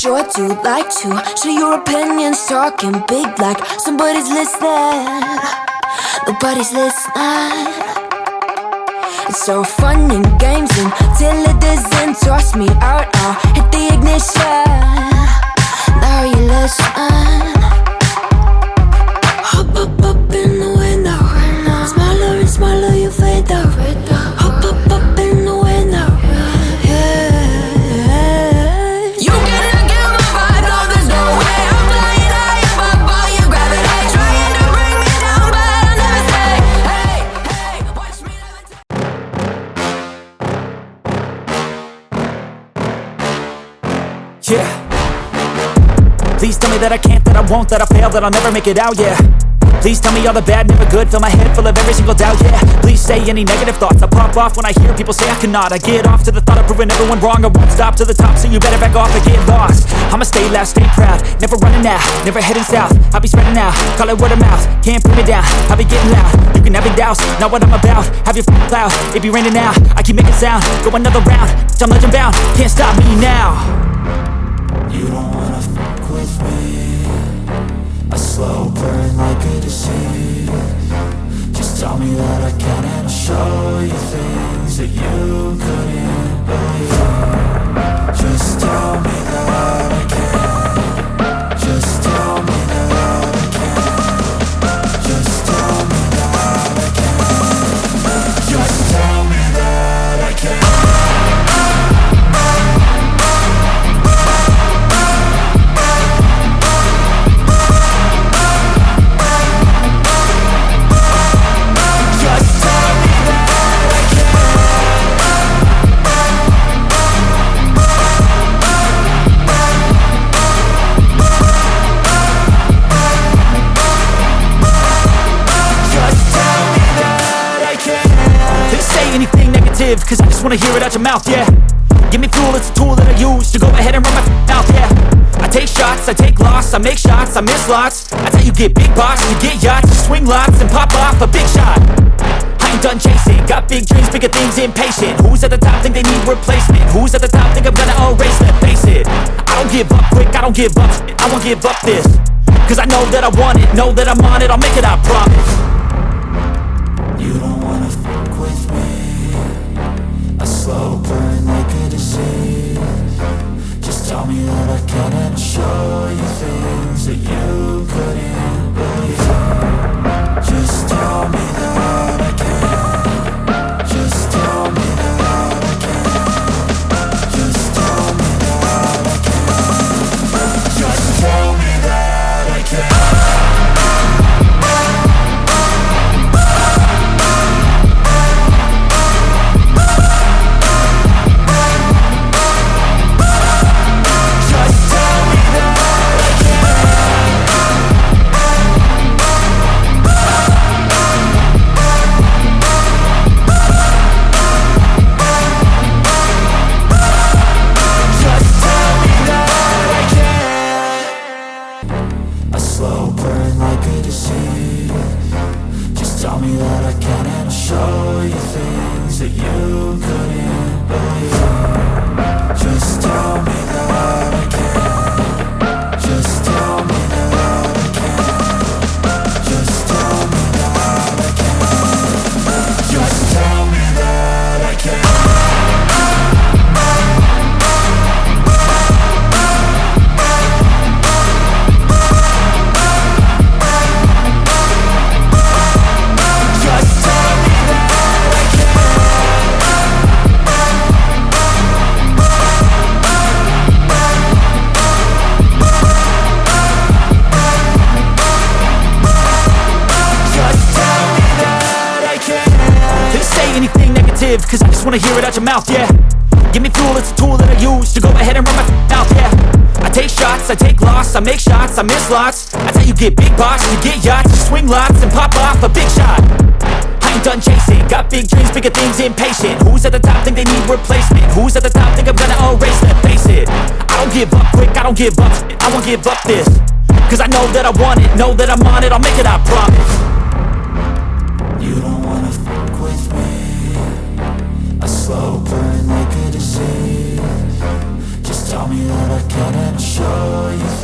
sure do like to share your opinions, talking big like somebody's listening. Nobody's listening. It's so fun and games until it doesn't. Toss me out, I'll hit the ignition. Now you listen. Hop up in the window. Smaller and smaller you fade out. Hop up in the window. You gotta get my vibe, no there's no way. I'm flying high above all your gravity, trying to bring me down, but I'll never stay. Hey, watch me levitate. Yeah. Please tell me that I can't, that I won't, that I fail, that I'll never make it out, yeah. Please tell me all the bad, never good, fill my head full of every single doubt, yeah. Please say any negative thoughts, I pop off when I hear people say I cannot. I get off to the thought of proving everyone wrong, I won't stop to the top, so you better back off and get lost. I'ma stay loud, stay proud, never running out, never heading south. I'll be spreading out, call it word of mouth, can't put me down, I'll be getting loud. You can have your doubts, not what I'm about, have your cloud, it be raining now. I keep making sound, go another round, I'm legend bound, can't stop me now. You don't wanna fuck with me, a slow burn like a disease. Just tell me that I can and I'll show you things that you couldn't believe. Just tell me that I can. Just tell me that I can. Just tell me that I can. Just tell me that I can. Cause I just wanna hear it out your mouth, yeah. Give me fuel, it's a tool that I use to go ahead and run my mouth, yeah. I take shots, I take loss, I make shots, I miss lots. That's how you get big boss, you get yachts, you swing lots and pop off a big shot. I ain't done chasing, got big dreams, bigger things, impatient. Who's at the top think they need replacement? Who's at the top think I'm gonna erase them? Face it, I don't give up quick, I don't give up shit, I won't give up this. Cause I know that I want it, know that I'm on it, I'll make it, I promise. You don't wanna fuck with me, a slow burn like a disease. Just tell me that I can and I'll show you things that you couldn't believe. Just tell me that I can. Just tell me that I can. Just tell me that I can. Just tell me that I can. Cause I just wanna hear it out your mouth, yeah. Give me fuel, it's a tool that I use to go ahead and run my mouth, yeah. I take shots, I take loss, I make shots, I miss lots. That's how you get big boss, you get yachts, you swing lots and pop off a big shot. I ain't done chasing, got big dreams, bigger things, impatient. Who's at the top think they need replacement? Who's at the top think I'm gonna erase them? Face it, I don't give up quick, I don't give up shit, I won't give up this. Cause I know that I want it, know that I'm on it, I'll make it, I promise. You don't wanna fuck with me, a slow burn like a disease. Just tell me that I can. can and I'll show you